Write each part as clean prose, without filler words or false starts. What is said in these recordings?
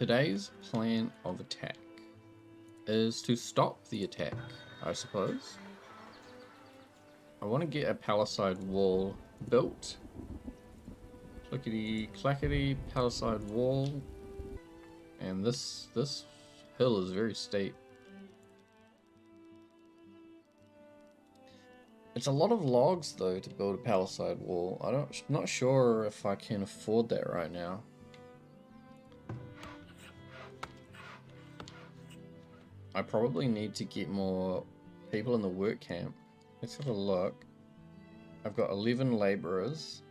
Today's plan of attack is to stop the attack, I suppose. I want to get a palisade wall built. Clickety clackety palisade wall. And this hill is very steep. It's a lot of logs though to build a palisade wall. Not sure if I can afford that right now. I probably need to get more people in the work camp. Let's have a look. I've got 11 laborers.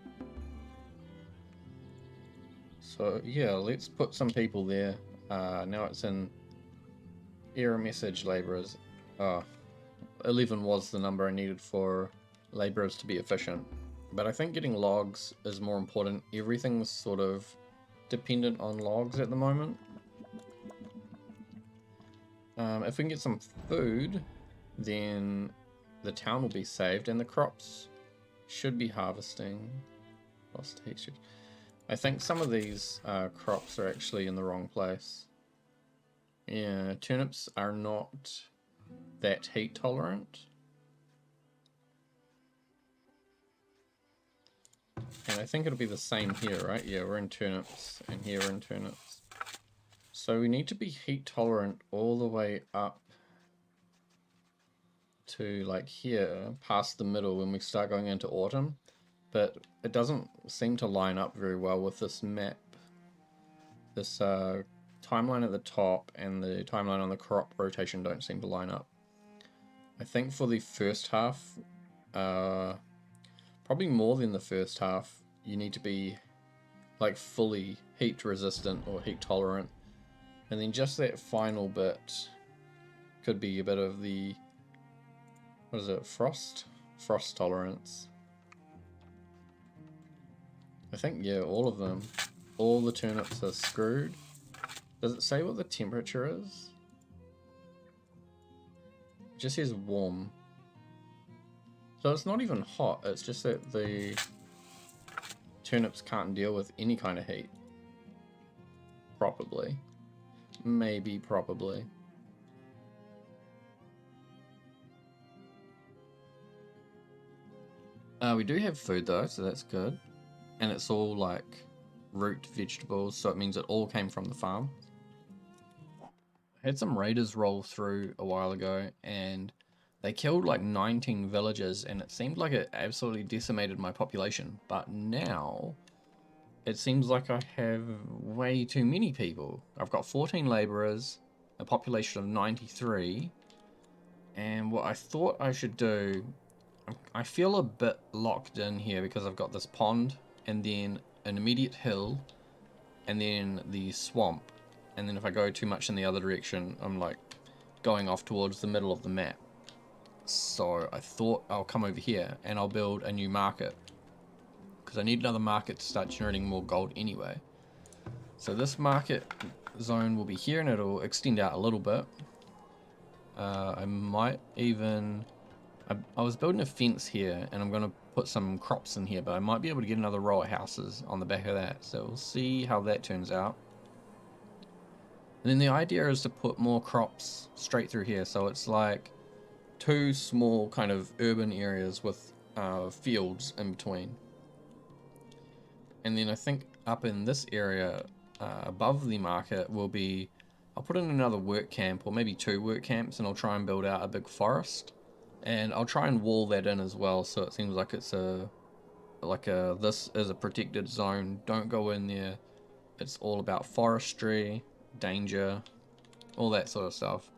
So yeah, let's put some people there. Now it's in error message laborers. Oh, 11 was the number I needed for laborers to be efficient. But I think getting logs is more important. Everything's sort of dependent on logs at the moment. If we can get some food, then the town will be saved and the crops should be harvesting. Lost heat. I think some of these crops are actually in the wrong place. Yeah, turnips are not that heat tolerant. And I think it'll be the same here, right? Yeah, we're in turnips, and here we're in turnips. So we need to be heat tolerant all the way up to like here, past the middle when we start going into autumn. But it doesn't seem to line up very well with this map. This timeline at the top and the timeline on the crop rotation don't seem to line up. I think for the first half, probably more than the first half, you need to be like fully heat resistant or heat tolerant. And then just that final bit could be a bit of the, what is it, frost tolerance. I think, yeah, all of them. All the turnips are screwed. Does it say what the temperature is? It just says warm. So it's not even hot, it's just that the turnips can't deal with any kind of heat. Probably. Maybe, probably. We do have food though, so that's good. And it's all like root vegetables, so it means it all came from the farm. I had some raiders roll through a while ago and they killed like 19 villagers and it seemed like it absolutely decimated my population. But now it seems like I have way too many people. I've got 14 laborers, a population of 93, and what I thought I should do, I feel a bit locked in here because I've got this pond and then an immediate hill and then the swamp, and then if I go too much in the other direction I'm like going off towards the middle of the map. So I thought I'll come over here and I'll build a new market because I need another market to start generating more gold anyway. So this market zone will be here and it'll extend out a little bit. I might even, I was building a fence here and I'm going to put some crops in here, but I might be able to get another row of houses on the back of that. So we'll see how that turns out. And then the idea is to put more crops straight through here. So it's like two small kind of urban areas with fields in between. And then I think up in this area above the market will be, I'll put in another work camp or maybe two work camps and I'll try and build out a big forest. And I'll try and wall that in as well so it seems like it's this is a protected zone. Don't go in there. It's all about forestry, danger, all that sort of stuff.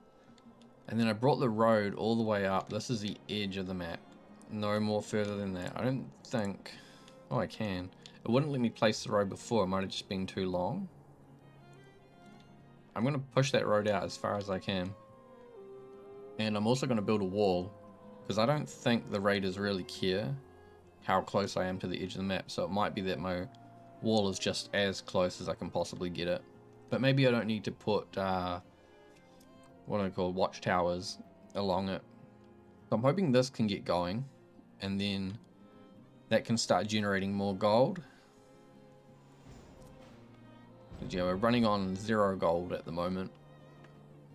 And then I brought the road all the way up. This is the edge of the map. No more further than that. I don't think... Oh, I can. It wouldn't let me place the road before. It might have just been too long. I'm going to push that road out as far as I can. And I'm also going to build a wall. Because I don't think the raiders really care how close I am to the edge of the map. So it might be that my wall is just as close as I can possibly get it. But maybe I don't need to put... what I call watchtowers along it. So I'm hoping this can get going and then that can start generating more gold. Yeah, we're running on 0 gold at the moment.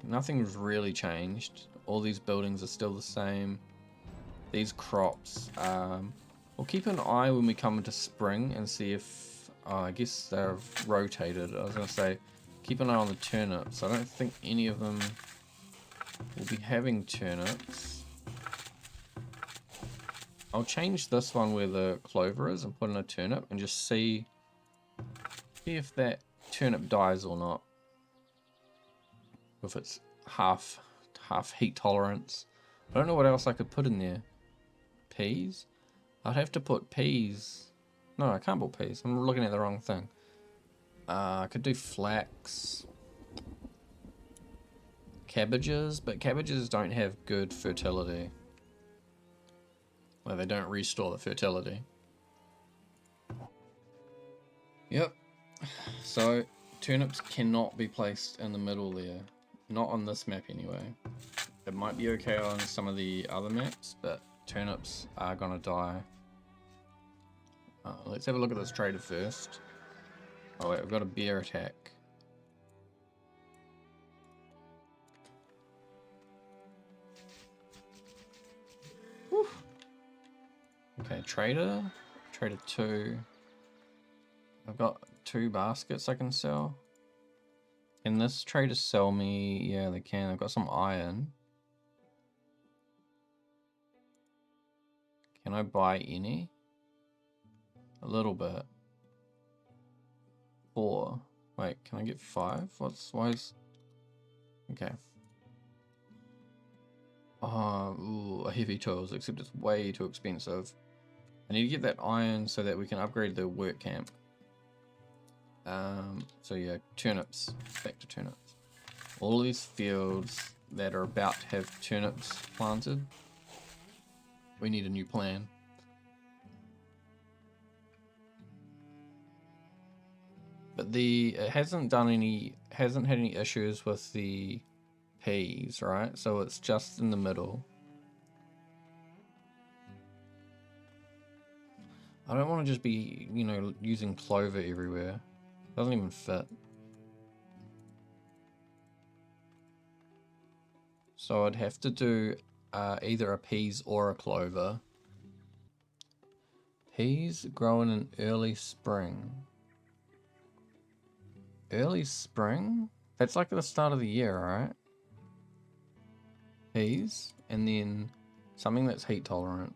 Nothing's really changed. All these buildings are still the same. These crops, we'll keep an eye when we come into spring and see if, I guess they've rotated. I was going to say, keep an eye on the turnips. I don't think any of them will be having turnips. I'll change this one where the clover is and put in a turnip and just see if that turnip dies or not. If it's half heat tolerance. I don't know what else I could put in there. Peas? I'd have to put peas. No, I can't put peas. I'm looking at the wrong thing. I could do flax. Cabbages, but cabbages don't have good fertility. Well, they don't restore the fertility. Yep. So, turnips cannot be placed in the middle there. Not on this map anyway. It might be okay on some of the other maps, but turnips are gonna die. Let's have a look at this trader first. Oh wait, we've got a bear attack. Whew. Okay, trader 2. I've got 2 baskets I can sell. Can this trader sell me? Yeah, they can. I've got some iron. Can I buy any? A little bit. 4. Wait, can I get 5? Why is... Okay. Ooh, a heavy tools, except it's way too expensive. I need to get that iron so that we can upgrade the work camp. So yeah, turnips. Back to turnips. All these fields that are about to have turnips planted, we need a new plan. But it hasn't had any issues with the peas, right? So it's just in the middle. I don't want to just be, you know, using clover everywhere. Doesn't even fit. So I'd have to do either a peas or a clover. Peas growing in early spring. Early spring? That's like at the start of the year, right? Peas, and then something that's heat tolerant.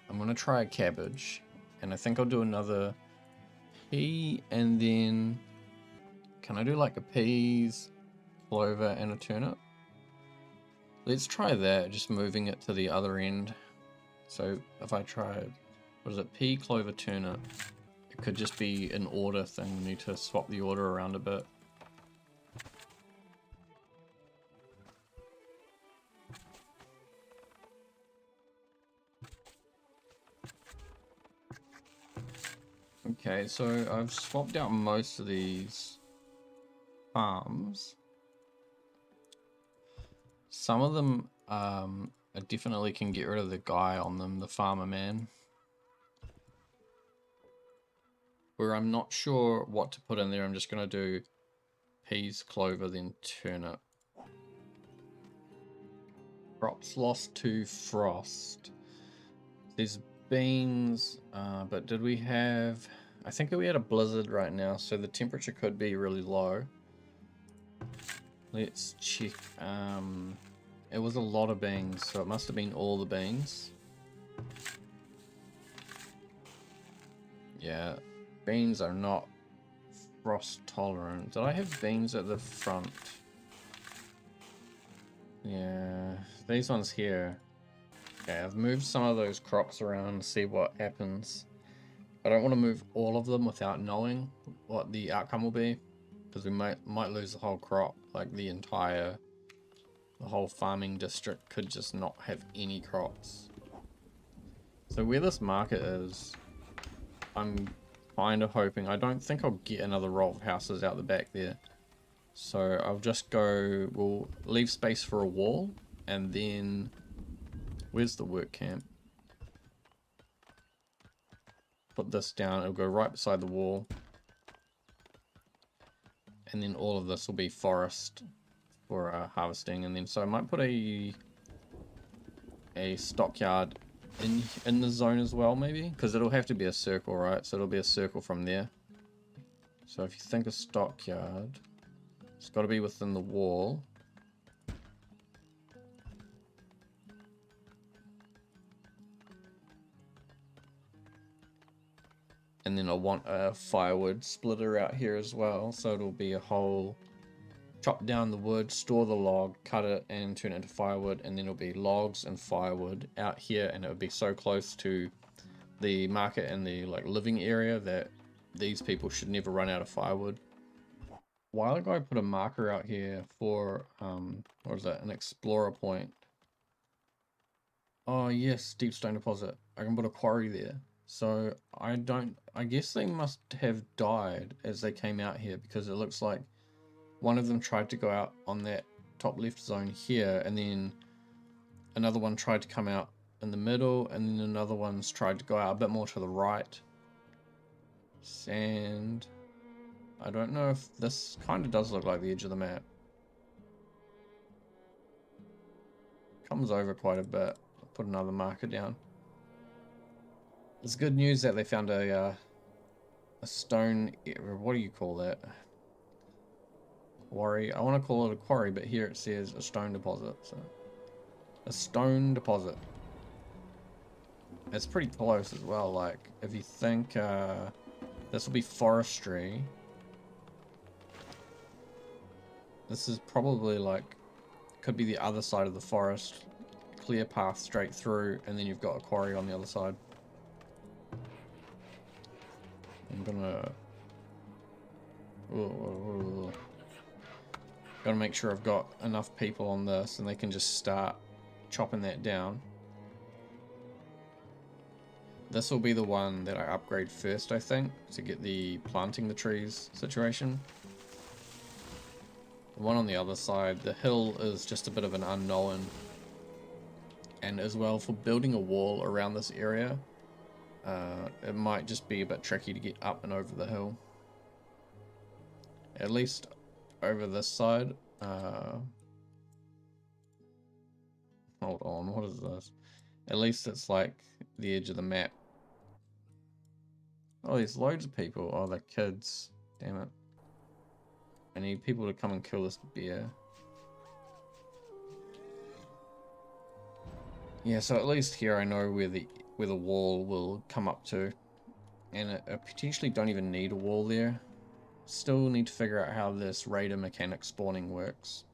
I'm gonna try a cabbage, and I think I'll do another pea, and then can I do like a peas, clover, and a turnip? Let's try that, just moving it to the other end. So if I tried, what is it, pea, clover, turnip, it could just be an order thing. We need to swap the order around a bit. Okay, so I've swapped out most of these farms. Some of them I definitely can get rid of the guy on them, the farmer man. Where I'm not sure what to put in there, I'm just going to do peas, clover, then turnip. Crops lost to frost. There's beans, but did we have... I think we had a blizzard right now, so the temperature could be really low. Let's check. It was a lot of beans, so it must have been all the beans. Yeah, beans are not frost tolerant. Did I have beans at the front? Yeah, these ones here. Okay, I've moved some of those crops around to see what happens. I don't want to move all of them without knowing what the outcome will be, because we might lose the whole crop. Like the whole farming district could just not have any crops. So where this market is, I'm kind of hoping, I don't think I'll get another row of houses out the back there. So I'll just go, we'll leave space for a wall, and then, where's the work camp? Put this down, it'll go right beside the wall. And then all of this will be forest for harvesting. And then so I might put a stockyard in the zone as well, maybe, because it'll have to be a circle, right? So it'll be a circle from there. So if you think a stockyard, it's got to be within the wall. And then I want a firewood splitter out here as well, so it'll be a whole chop down the wood, store the log, cut it and turn it into firewood, and then it'll be logs and firewood out here, and it would be so close to the market and the like living area that these people should never run out of firewood. A while ago I put a marker out here for what is that, an explorer point. Oh yes, deep stone deposit. I can put a quarry there. So I guess they must have died as they came out here, because it looks like one of them tried to go out on that top left zone here, and then another one tried to come out in the middle, and then another one's tried to go out a bit more to the right. Sand. I don't know if this kind of does look like the edge of the map. Comes over quite a bit. I'll put another marker down. It's good news that they found a stone, what do you call that? Quarry. I want to call it a quarry, but here it says a stone deposit. So a stone deposit. It's pretty close as well. Like if you think this will be forestry, this is probably like, could be the other side of the forest, clear path straight through, and then you've got a quarry on the other side. I'm gonna gotta make sure I've got enough people on this and they can just start chopping that down. This will be the one that I upgrade first, I think, to get the planting the trees situation. The one on the other side, the hill, is just a bit of an unknown. And as well, for building a wall around this area, it might just be a bit tricky to get up and over the hill. At least over this side. Hold on, what is this? At least it's like the edge of the map. Oh, there's loads of people. Oh, they're kids. Damn it. I need people to come and kill this bear. Yeah, so at least here I know where the wall will come up to. And I potentially don't even need a wall there. Still need to figure out how this raider mechanic spawning works.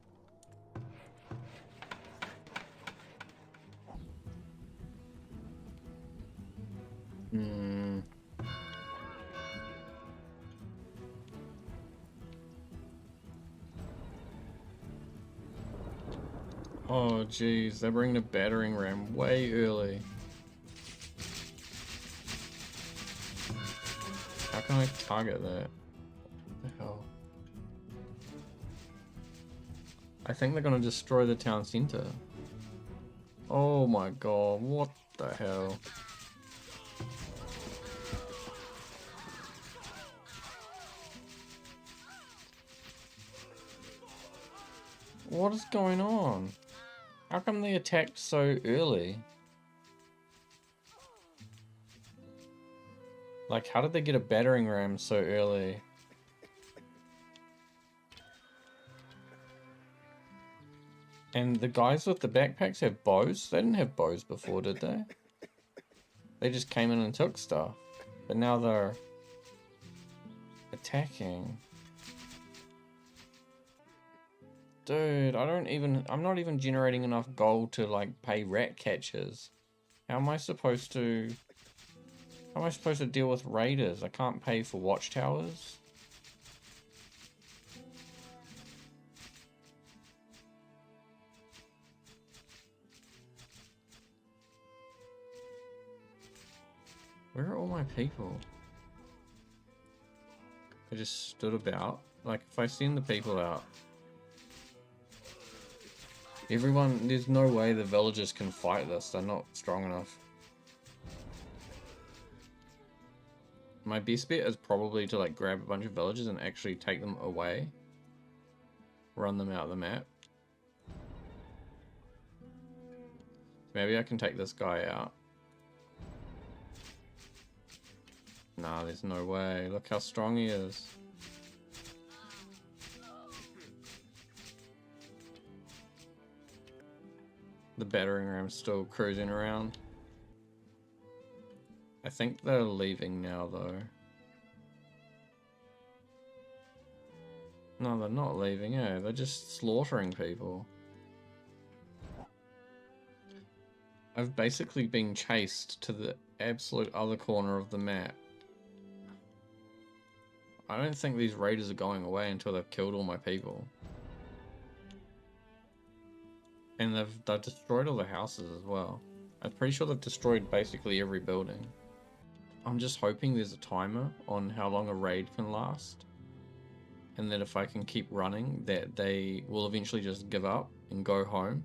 Oh geez, they're bringing a battering ram way early. How can I target that? What the hell? I think they're gonna destroy the town center. Oh my god, what the hell? What is going on? How come they attacked so early? Like, how did they get a battering ram so early? And the guys with the backpacks have bows? They didn't have bows before, did they? They just came in and took stuff. But now they're attacking. Dude, I'm not even generating enough gold to like pay rat catchers. How am I supposed to deal with raiders? I can't pay for watchtowers. Where are all my people? I just stood about. Like, if I send the people out, there's no way the villagers can fight this. They're not strong enough. My best bet is probably to like grab a bunch of villagers and actually take them away. run them out of the map. Maybe I can take this guy out. Nah, there's no way. Look how strong he is. The battering ram's still cruising around. I think they're leaving now, though. No, they're not leaving, eh? They're just slaughtering people. I've basically been chased to the absolute other corner of the map. I don't think these raiders are going away until they've killed all my people. And they've destroyed all the houses as well. I'm pretty sure they've destroyed basically every building. I'm just hoping there's a timer on how long a raid can last. And that if I can keep running, that they will eventually just give up and go home.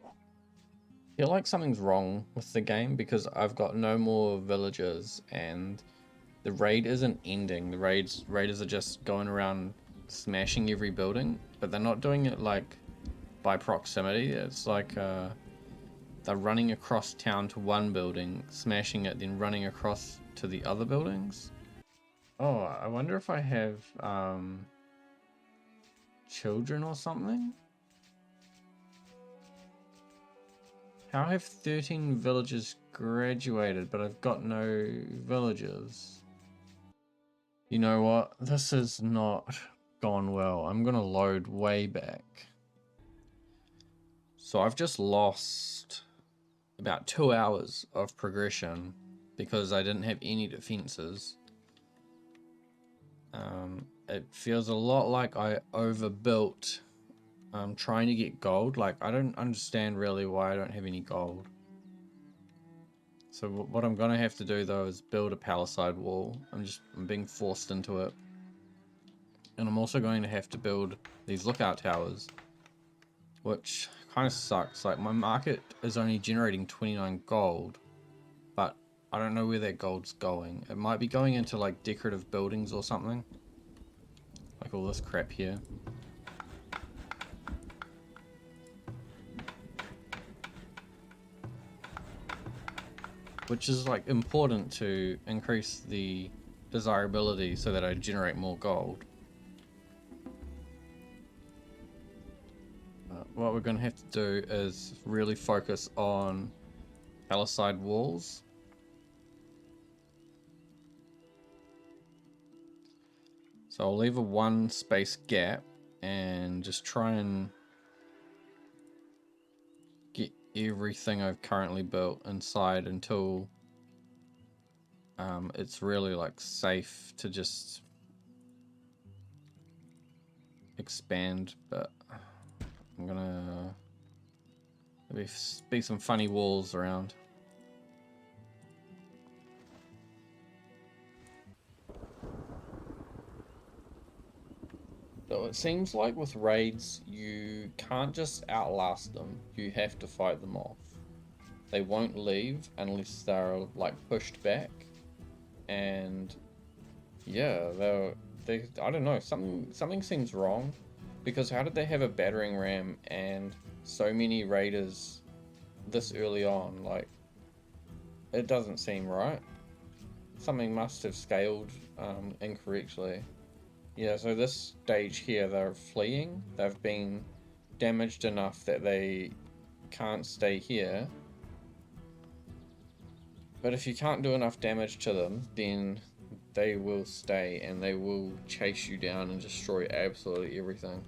I feel like something's wrong with the game because I've got no more villagers and the raid isn't ending. The raiders are just going around smashing every building, but they're not doing it like by proximity. It's like they're running across town to one building, smashing it, then running across to the other buildings. Oh, I wonder if I have children or something? How have 13 villagers graduated, but I've got no villagers? You know what? This has not gone well. I'm gonna load way back. So I've just lost about 2 hours of progression because I didn't have any defenses. It feels a lot like I overbuilt trying to get gold. Like, I don't understand really why I don't have any gold. So what I'm gonna have to do though is build a palisade wall. I'm being forced into it. And I'm also going to have to build these lookout towers, which kind of sucks. Like, my market is only generating 29 gold, but I don't know where that gold's going. It might be going into like decorative buildings or something. Like all this crap here. Which is like important to increase the desirability so that I generate more gold. What we're going to have to do is really focus on palisade walls. So I'll leave a 1 space gap and just try and get everything I've currently built inside until it's really like safe to just expand. But I'm gonna be some funny walls around. So it seems like with raids, you can't just outlast them, you have to fight them off. They won't leave unless they're like pushed back. And yeah, I don't know, something seems wrong. Because how did they have a battering ram and so many raiders this early on? Like, it doesn't seem right. Something must have scaled incorrectly. Yeah, so this stage here, they're fleeing. They've been damaged enough that they can't stay here. But if you can't do enough damage to them, then they will stay and they will chase you down and destroy absolutely everything.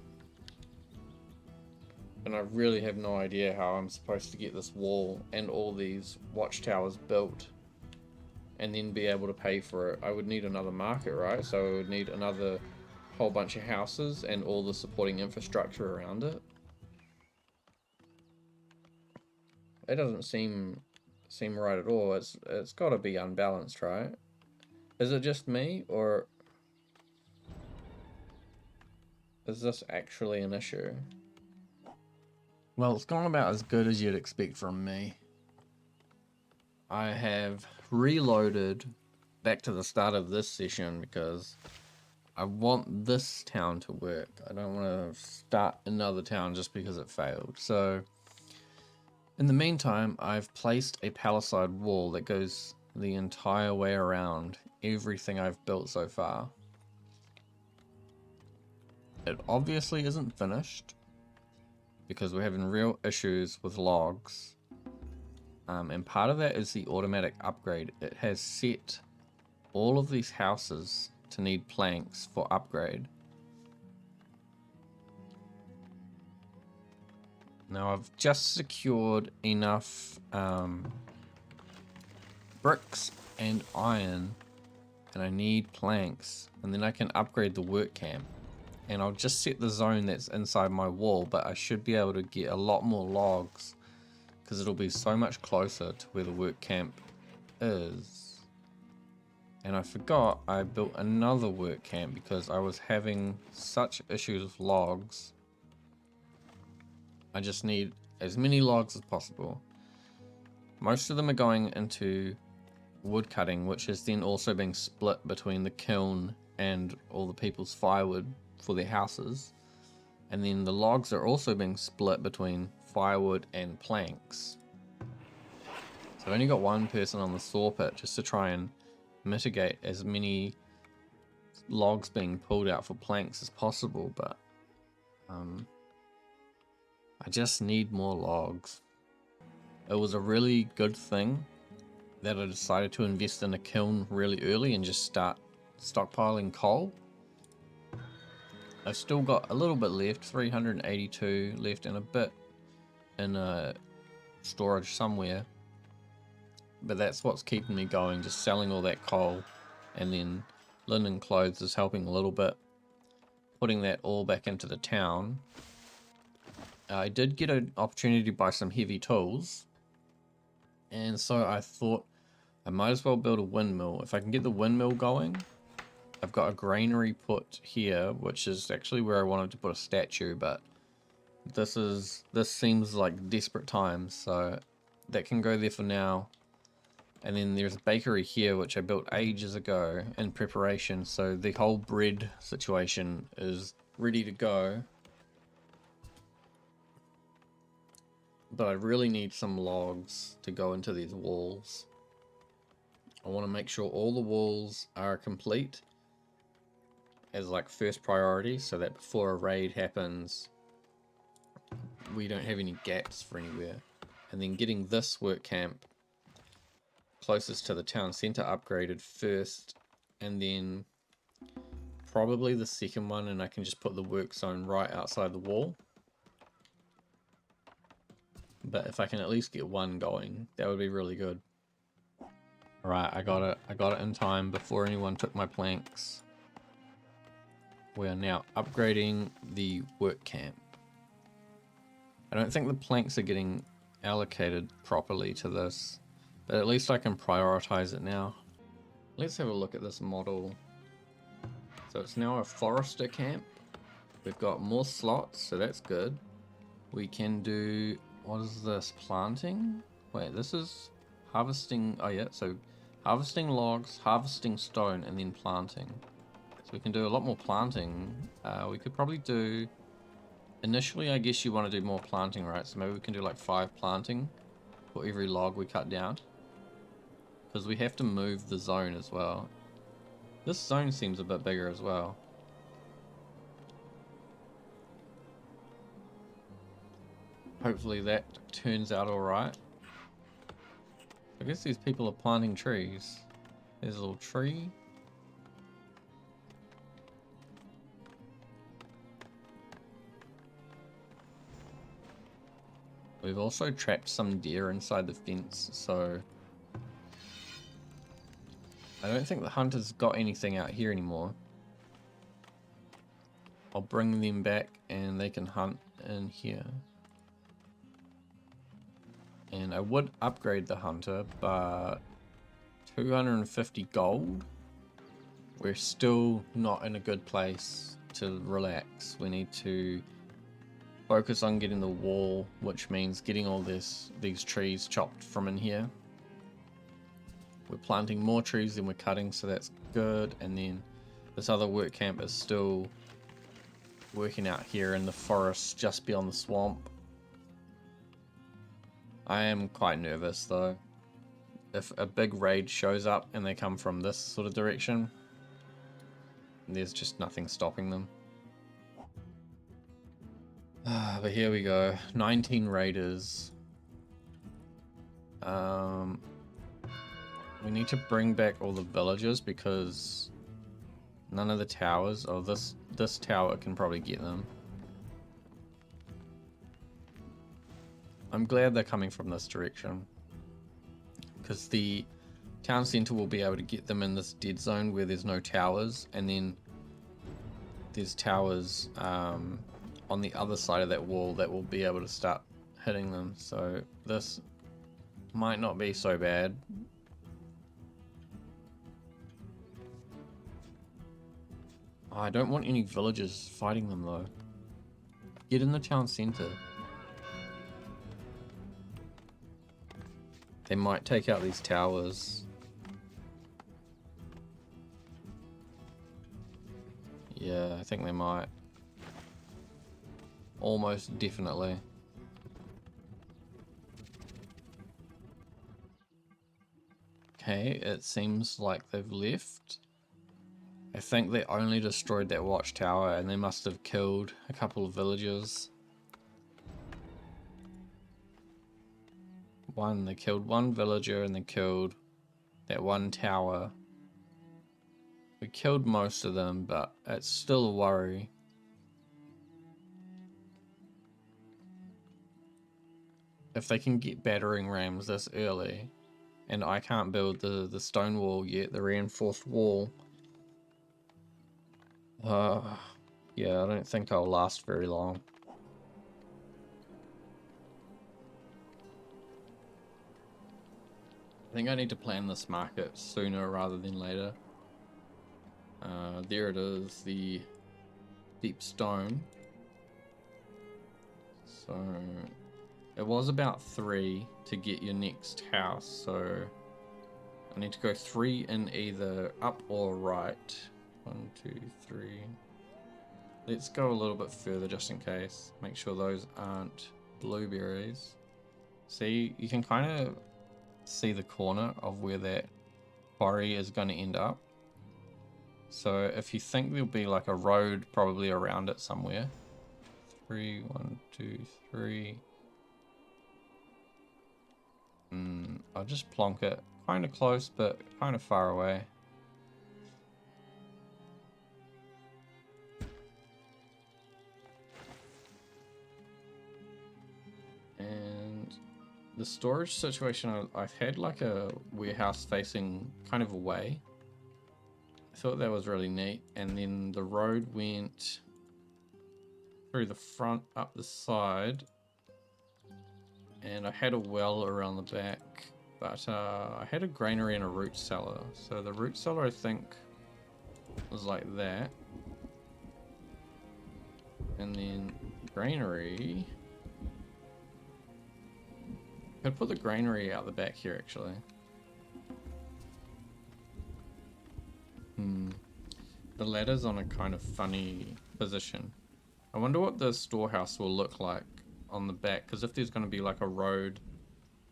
And I really have no idea how I'm supposed to get this wall and all these watchtowers built and then be able to pay for it. I would need another market, right? So I would need another whole bunch of houses and all the supporting infrastructure around it. It doesn't seem right at all. It's got to be unbalanced, right? Is it just me, or is this actually an issue? Well, it's gone about as good as you'd expect from me. I have reloaded back to the start of this session because I want this town to work. I don't want to start another town just because it failed. So in the meantime, I've placed a palisade wall that goes the entire way around everything I've built so far. It obviously isn't finished because we're having real issues with logs. And part of that is the automatic upgrade. It has set all of these houses to need planks for upgrade. Now I've just secured enough bricks and iron, and I need planks, and then I can upgrade the work camp. And I'll just set the zone that's inside my wall, but I should be able to get a lot more logs because it'll be so much closer to where the work camp is. And I forgot I built another work camp because I was having such issues with logs. I just need as many logs as possible. Most of them are going into wood cutting, which is then also being split between the kiln and all the people's firewood for their houses. And then the logs are also being split between firewood and planks. So I've only got one person on the saw pit just to try and mitigate as many logs being pulled out for planks as possible, but I just need more logs. It was a really good thing that I decided to invest in a kiln really early and just start stockpiling coal. I've still got a little bit left, 382 left, and a bit in storage somewhere. But that's what's keeping me going, just selling all that coal. And then linen clothes is helping a little bit. Putting that all back into the town. I did get an opportunity to buy some heavy tools. And so I thought I might as well build a windmill. If I can get the windmill going, I've got a granary put here, which is actually where I wanted to put a statue, but this seems like desperate times, so that can go there for now. And then there's a bakery here, which I built ages ago in preparation, so the whole bread situation is ready to go. But I really need some logs to go into these walls. I want to make sure all the walls are complete as like first priority, so that before a raid happens we don't have any gaps for anywhere. And then getting this work camp closest to the town center upgraded first, and then probably the second one, and I can just put the work zone right outside the wall. But if I can at least get one going, that would be really good. Alright, I got it in time before anyone took my planks. We are now upgrading the work camp. I don't think the planks are getting allocated properly to this, but at least I can prioritize it now. Let's have a look at this model. So it's now a forester camp. We've got more slots, so that's good. We can do, what is this, planting? Wait, this is harvesting, oh yeah, so harvesting logs, harvesting stone, and then planting. So we can do a lot more planting. We could probably do, initially I guess you want to do more planting, right? So maybe we can do like 5 planting for every log we cut down. Because we have to move the zone as well. This zone seems a bit bigger as well. Hopefully that turns out alright. I guess these people are planting trees. There's a little tree. We've also trapped some deer inside the fence, so I don't think the hunters got anything out here anymore. I'll bring them back and they can hunt in here. And I would upgrade the hunter, but 250 gold? We're still not in a good place to relax. We need to focus on getting the wall, which means getting all these trees chopped from in here. We're planting more trees than we're cutting, so that's good. And then the This other work camp is still working out here in the forest just beyond the swamp. I am quite nervous though. If a big raid shows up and they come from this sort of direction, there's just nothing stopping them. But here we go. 19 raiders. We need to bring back all the villagers because none of the towers, oh, this tower can probably get them. I'm glad they're coming from this direction because the town center will be able to get them in this dead zone where there's no towers, and then there's towers on the other side of that wall that will be able to start hitting them. So this might not be so bad. Oh, I don't want any villagers fighting them though. Get in the town center. They might take out these towers. Yeah, I think they might. Almost definitely. Okay, it seems like they've left. I think they only destroyed that watchtower and they must have killed a couple of villagers. They killed one villager and they killed that one tower. We killed most of them, but it's still a worry. If they can get battering rams this early, and I can't build the stone wall yet, the reinforced wall, yeah, I don't think I'll last very long. I think I need to plan this market sooner rather than later. There it is, the deep stone. So it was about 3 to get your next house, so I need to go 3 in either up or right. 1, 2, 3. Let's go a little bit further just in case. Make sure those aren't blueberries. See, you can kind of see the corner of where that quarry is going to end up. So if you think there'll be like a road probably around it somewhere. 3, 1, 2, 3. I'll just plonk it kind of close but kind of far away. And the storage situation, I've had like a warehouse facing kind of away. I thought that was really neat. And then the road went through the front, up the side. And I had a well around the back. But I had a granary and a root cellar. So the root cellar, I think, was like that. And then granary. Could put the granary out the back here, actually. The ladder's on a kind of funny position. I wonder what the storehouse will look like on the back, because if there's going to be like a road,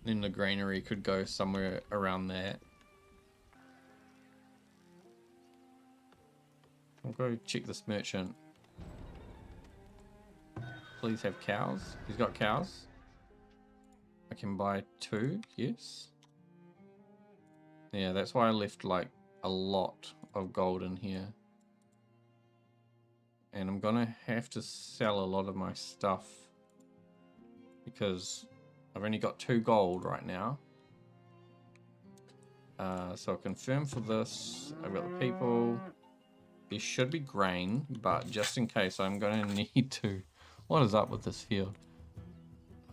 then the granary could go somewhere around that. I'll go check this merchant. Please have cows. He's got cows. I can buy 2, yes. Yeah, that's why I left like a lot of gold in here. And I'm gonna have to sell a lot of my stuff because I've only got 2 gold right now. So I'll confirm for this. I've got the people. There should be grain, but just in case, I'm gonna need to... What is up with this field?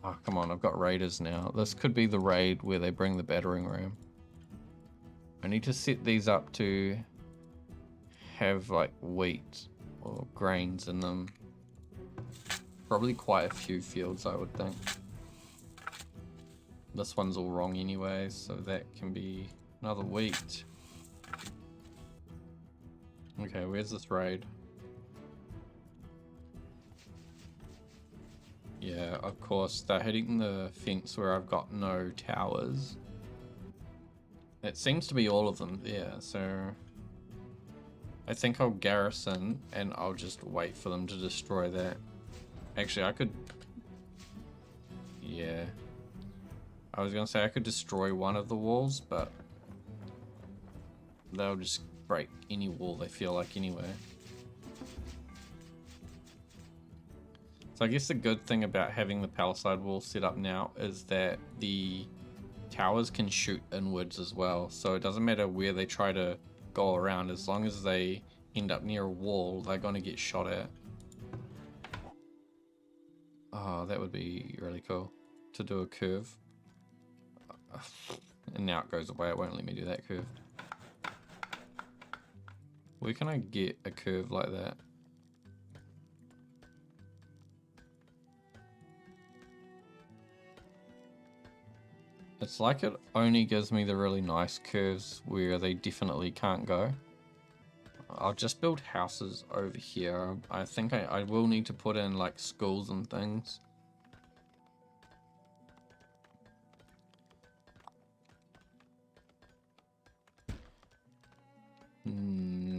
Oh, come on, I've got raiders now. This could be the raid where they bring the battering ram. I need to set these up to have like wheat or grains in them. Probably quite a few fields, I would think. This one's all wrong anyway, so that can be another wheat. Okay, where's this raid? Yeah, of course, they're hitting the fence where I've got no towers. It seems to be all of them there, so I think I'll garrison and I'll just wait for them to destroy that. Actually, I could... Yeah. I was gonna say I could destroy one of the walls, but they'll just break any wall they feel like anyway. So I guess the good thing about having the palisade wall set up now is that the towers can shoot inwards as well. So it doesn't matter where they try to go around, as long as they end up near a wall, they're gonna get shot at. Oh, that would be really cool to do a curve. And now it goes away, it won't let me do that curve. Where can I get a curve like that? It's like it only gives me the really nice curves where they definitely can't go. I'll just build houses over here. I think I will need to put in like schools and things.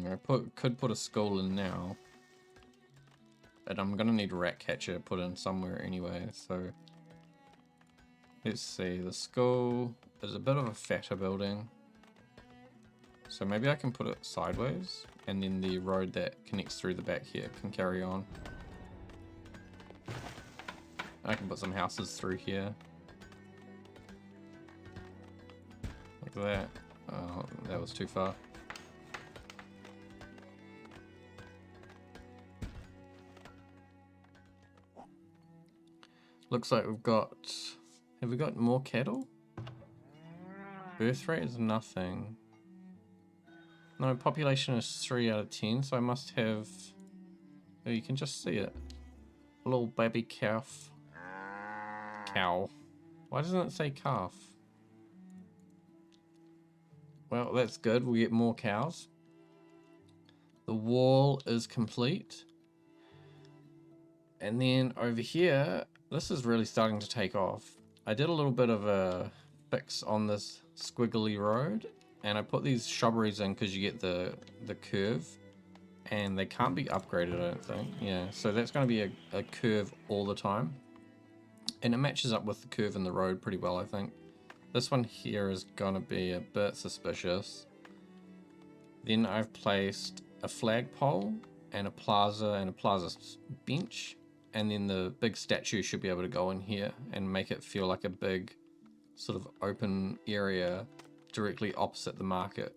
I could put a school in now. But I'm gonna need a rat catcher put in somewhere anyway, so... Let's see, the school is a bit of a fatter building. So maybe I can put it sideways, and then the road that connects through the back here can carry on. I can put some houses through here. Like that. Oh, that was too far. Looks like we've got... Have we got more cattle? Birth rate is nothing. No, population is 3 out of 10, so I must have... Oh, you can just see it. A little baby calf. Cow. Why doesn't it say calf? Well, that's good. We get more cows. The wall is complete. And then over here, this is really starting to take off. I did a little bit of a fix on this squiggly road, and I put these shrubberies in because you get the curve, and they can't be upgraded, I don't think. Yeah, so that's going to be a curve all the time, and it matches up with the curve in the road pretty well, I think. This one here is going to be a bit suspicious. Then I've placed a flagpole and a plaza bench, and then the big statue should be able to go in here and make it feel like a big sort of open area directly opposite the market.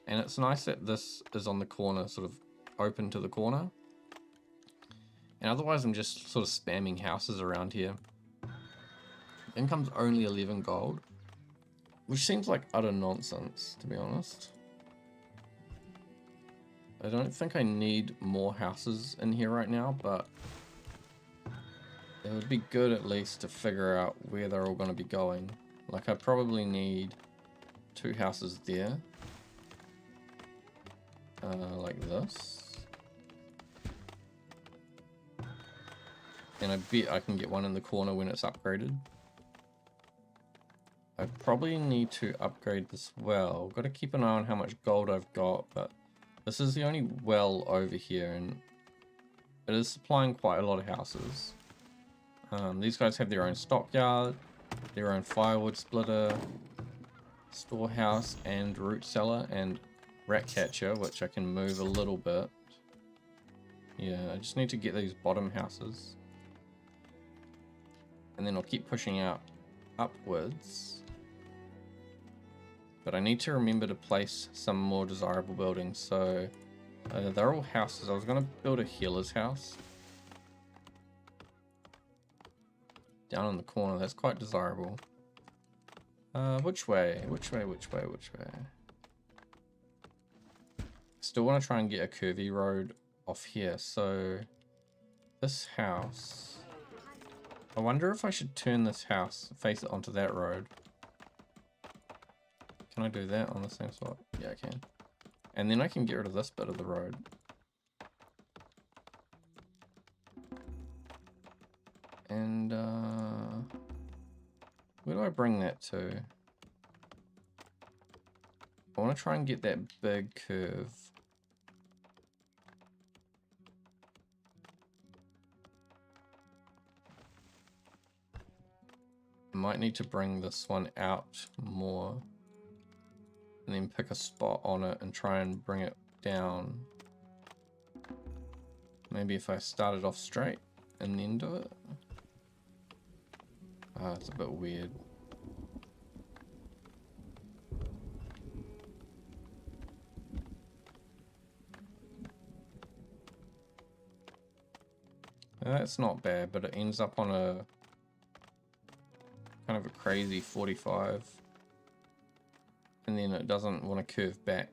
And it's nice that this is on the corner, sort of open to the corner. And otherwise I'm just sort of spamming houses around here. Income's only 11 gold, which seems like utter nonsense, to be honest. I don't think I need more houses in here right now, but it would be good at least to figure out where they're all going to be going. Like, I probably need 2 houses there. Like this. And I bet I can get one in the corner when it's upgraded. I probably need to upgrade this well. Got to keep an eye on how much gold I've got, but this is the only well over here, and it is supplying quite a lot of houses. These guys have their own stockyard, their own firewood splitter, storehouse and root cellar, and rat catcher, which I can move a little bit. Yeah, I just need to get these bottom houses. And then I'll keep pushing out upwards. But I need to remember to place some more desirable buildings, so they're all houses. I was going to build a healer's house. Down in the corner, that's quite desirable. Which way? Which way? Still want to try and get a curvy road off here, so this house... I wonder if I should turn this house, face it onto that road. Can I do that on the same spot? Yeah, I can. And then I can get rid of this bit of the road. And where do I bring that to? I want to try and get that big curve. I might need to bring this one out more. And then pick a spot on it and try and bring it down. Maybe if I started off straight and then do it. Ah, it's a bit weird. That's not bad, but it ends up on a kind of a crazy 45. And then it doesn't want to curve back.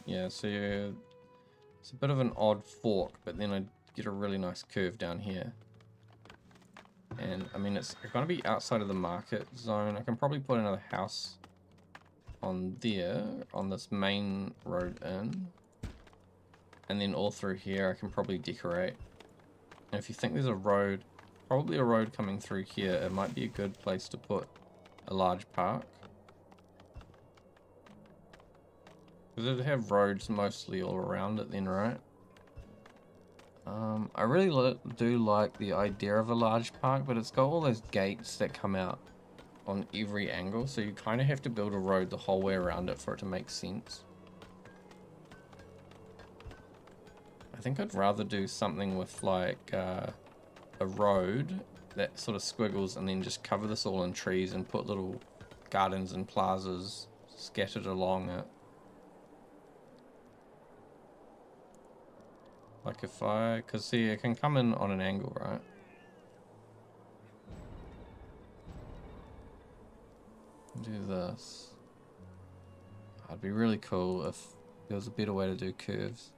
Yeah, so it's a bit of an odd fork, but then I get a really nice curve down here. And I mean, it's going to be outside of the market zone. I can probably put another house on there, on this main road in. And then all through here, I can probably decorate. And if you think there's a road, probably a road coming through here, it might be a good place to put a large park. Because it'd have roads mostly all around it then, right? I really do like the idea of a large park, but it's got all those gates that come out on every angle, so you kind of have to build a road the whole way around it for it to make sense. I think I'd rather do something with like a road that sort of squiggles and then just cover this all in trees and put little gardens and plazas scattered along it. Like if cause see, it can come in on an angle, right? Do this. It'd be really cool if there was a better way to do curves.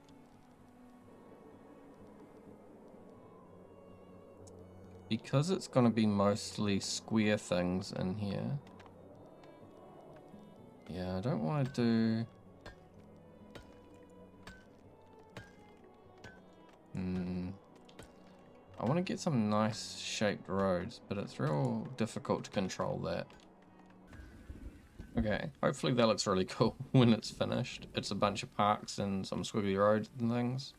Because it's gonna be mostly square things in here. Yeah, I don't want to do... I want to get some nice shaped roads, but it's real difficult to control that. Okay, hopefully that looks really cool when it's finished. It's a bunch of parks and some squiggly roads and things.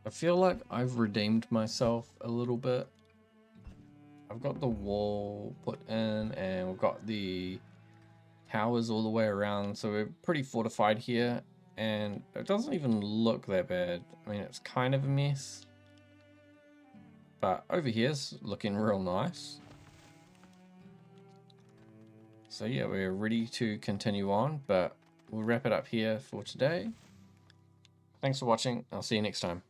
I feel like I've redeemed myself a little bit. I've got the wall put in and we've got the towers all the way around, so we're pretty fortified here. And it doesn't even look that bad. I mean, it's kind of a mess. But over here's looking real nice. So yeah, we're ready to continue on, but we'll wrap it up here for today. Thanks for watching. I'll see you next time.